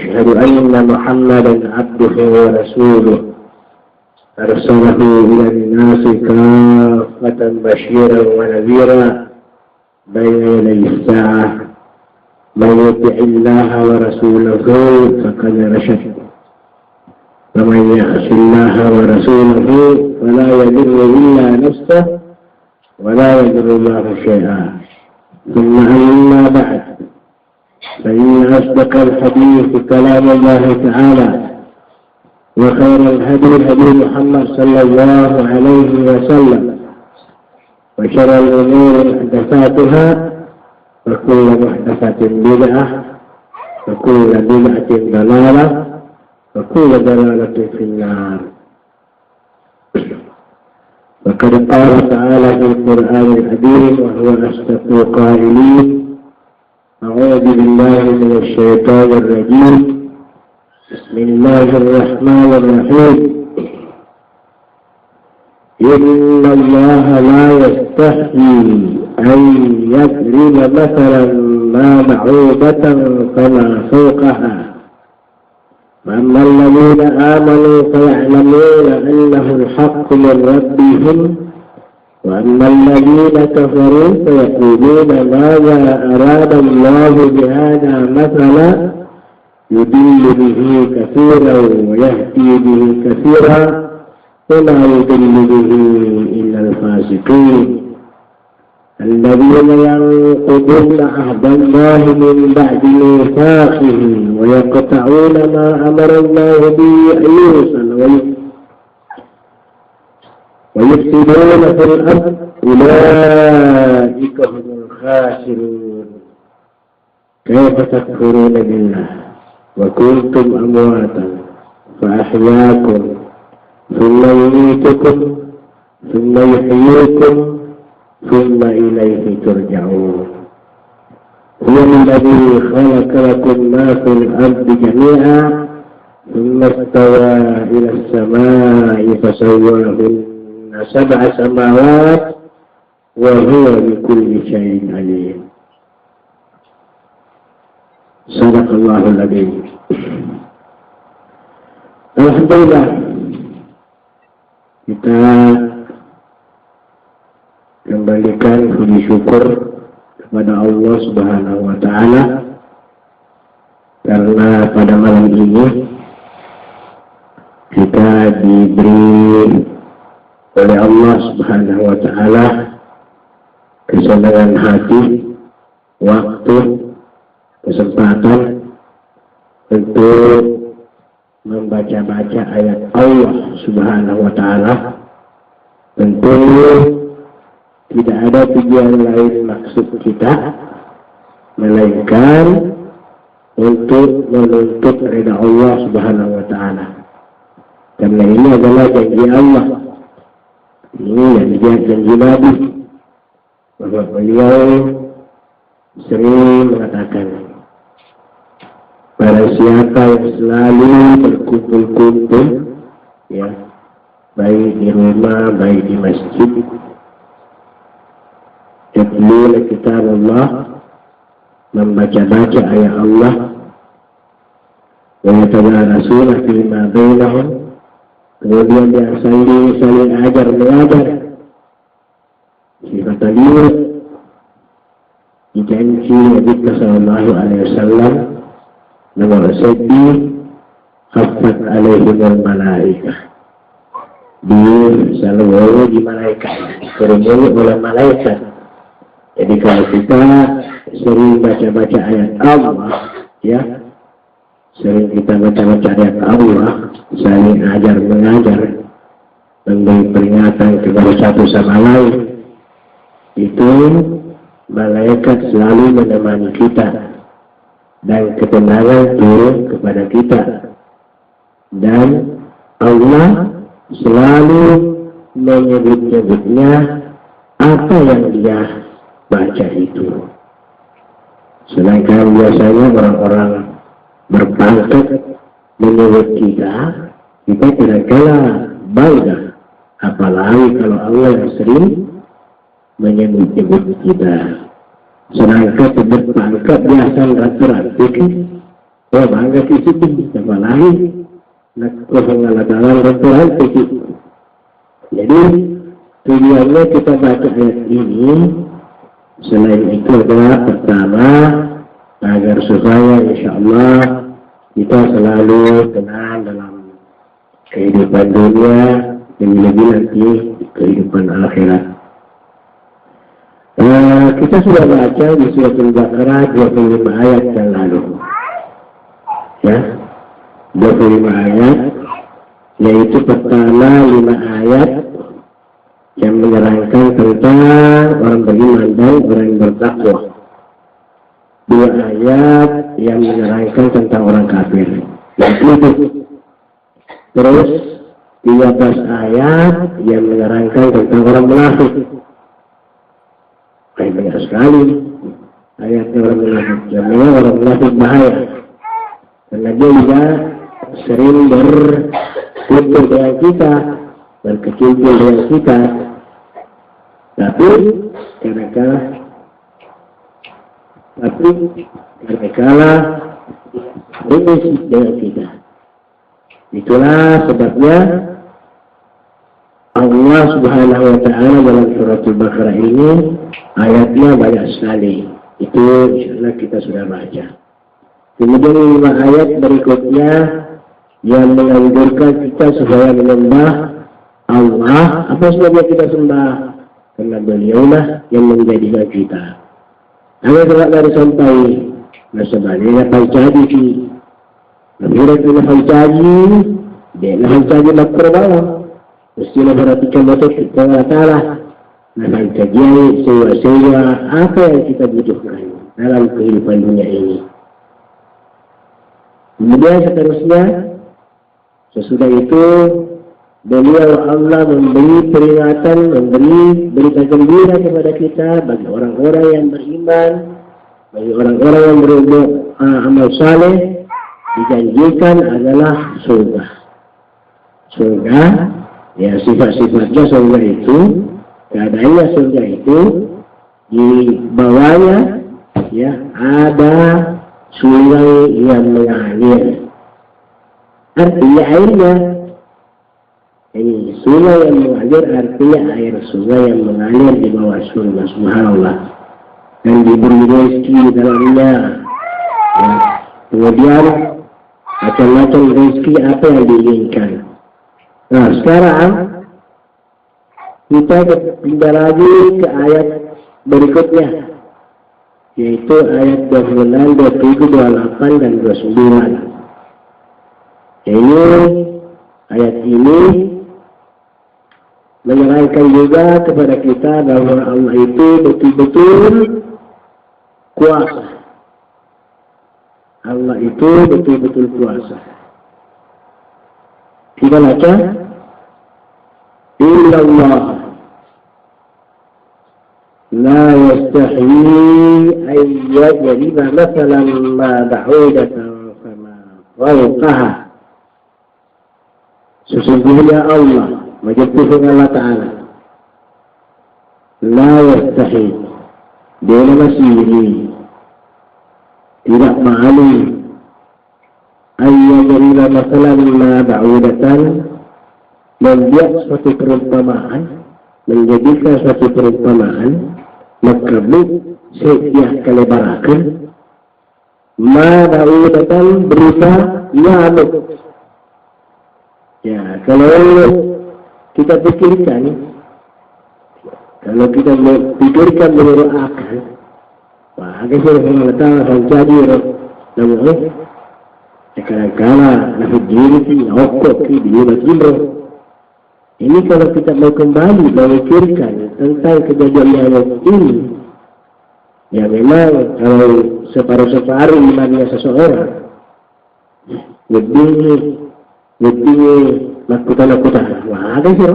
أشهد أن محمدا عبده ورسوله أرسله إلى الناس كافة بشيرا ونذيرا بين يدي الساعة من يطع الله ورسوله فقد رشد ومن يعص الله ورسوله فلا يضر إلا نفسه ولا يضر الله شيئا. ثم أما بعد فإن أصدق الحديث كلام الله تعالى وخير الهدي هدي محمد صلى الله عليه وسلم وشر الأمور محدثاتها وكل محدثة بدعة وكل بدعة ضلالة وكل ضلالة في النار. وقد قال تعالى في القرآن الكريم وهو أصدق القائلين: أعوذ بالله من الشيطان الرجيم بسم الله الرحمن الرحيم إن الله لا يستحيي أن يضرب مثلا ما بعوضة فما فوقها فأما الذين آمنوا فيعلمون أنه الحق من ربهم وأما الذين كفروا فيقولون ماذا أراد الله بهذا مثلا يضل به كثيرا ويهدي به كثيرا وما يضل به إلا الفاسقين الذين ينقضون عهد الله من بعد ميثاقه ويقطعون ما أمر الله به أن يوصل ويفسدون في الأرض أولئك هم الخاسرون. كيف تكفرون بالله وكنتم أمواتا فأحياكم ثم يميتكم ثم يحييكم ثم إليه ترجعون. هو الذي خلق لكم ما في الأرض جميعا ثم استوى إلى السماء فسواهن 7 سماوات وهو بكل شيء عليم. Sadaqallahul Adzim. Alhamdulillah, kita kembalikan puji syukur kepada Allah Subhanahu wa Ta'ala karena pada malam ini kita diberi oleh Allah Subhanahu wa Ta'ala kesenangan hati, waktu, kesempatan untuk membaca-baca ayat Allah Subhanahu wa Ta'ala. Tentu tidak ada tujuan lain maksud kita melainkan untuk menuntut ridha Allah Subhanahu wa Ta'ala. Karena ini adalah janji Allah. Ini janji Nabi bahwa beliau sering mengatakan, para siapa yang selalu berkumpul-kumpul, ya, baik di rumah, baik di masjid, yatluna kitab Allah, membaca-baca ayat Allah, wa yatadarasuna fima bainahum, kemudian dia saling ajar mengajar. Sifat beliau dijanji Nabi sallallahu alaihi wasallam, nomor seddi khafat alaihimul malaikah, selalu di malaikat, dikerumuni oleh malaikat. Jadi kalau kita sering baca-baca ayat Allah, ya, sering kita baca-baca ayat Allah, saling ajar mengajar, memberi peringatan kepada satu sama lain, itu malaikat selalu menemani kita dan ketenangan turun kepada kita, dan Allah selalu menyebut-nyebutnya apa yang dia baca itu. Sedangkan biasanya orang-orang berpangkat menyebut kita tidak kalah bangga, apalagi kalau Allah yang sering menyebut kita. Sedangkan berpangkat biasa rata-rata Oh, bangga kisi sama lain. Nak pengalaman Tuhan begitu. Jadi tujuannya kita baca ayat ini selain itu adalah pertama agar supaya insya Allah kita selalu tenang dalam kehidupan dunia dan lebih nanti kehidupan akhirat. Kita sudah baca di surat Al-Baqarah 25 ayat yang lalu. Ya, 25 ayat, yaitu pertama 5 ayat yang menerangkan tentang orang beriman dan orang yang bertakwa. 2 ayat yang menerangkan tentang orang kafir. Itu. Terus 13 ayat yang menerangkan tentang orang munafik. Banyak sekali ayatnya orang munafik. Yang orang munafik bahaya. Karena dia juga sering berkumpul dengan kita, berkecimpung dengan kita. Tapi kadang-kala ini dengan kita. Itulah sebabnya Allah Subhanahu wa Ta'ala dalam surat Al-Baqarah ini ayatnya banyak sekali. Itu insyaallah kita sudah baca. Kemudian 5 ayat berikutnya yang menganjurkan kita supaya menyembah Allah. Apa sebabnya kita sembah? Karena beliaulah yang menjadikan kita. Ada tidak dari sampai sebenarnya pancaji ki. Menurut ini pancaji, dia pancaji makro bawah. Mesti perhatikan betul kita Allah. Nah pancaji sewa apa yang kita butuhkan dalam kehidupan dunia ini. Kemudian seterusnya, sesudah itu beliau Allah memberi peringatan, memberi berita gembira kepada kita bagi orang-orang yang beriman, bagi orang-orang yang berbuat amal saleh, dijanjikan adalah surga. Surga, ya sifat-sifatnya surga itu, keadaannya surga itu di bawahnya ya ada sungai yang mengalir. Artinya airnya, ini sungai yang mengalir artinya air sungai yang mengalir di bawah surga. Subhanallah. Dan diberi rezeki di dalamnya. Ya. Kemudian macam-macam rezeki apa yang diinginkan. Nah sekarang kita pindah lagi ke ayat berikutnya, yaitu ayat 26, 27, 28, dan 29. Ini ayat ini menerangkan juga kepada kita bahwa Allah itu betul-betul kuasa. Allah itu betul-betul kuasa. Kita baca, Inna Allah la yastahi an yadriba mathalan ma ba'udatan fama fawqaha. Sesungguhnya Allah, majapun Allah Ta'ala, la yastahi, dia masih tidak malu, ayyadriba masalan ma ba'udatan, membuat suatu perumpamaan, menjadikan suatu perumpamaan, makhluk setiap kelebarakan, ma ba'udatan berupa nyamuk. Ya, kalau kita pikirkan, menurut akal, wah, agak sudah mengatakan akan jadi namanya. Kadang-kadang nafsu diri okok di biro. Ini kalau kita mau kembali memikirkan tentang kejadian yang ini, ya memang kalau separuh-separuh imannya seseorang lebih lakukan. Wah, ada sih.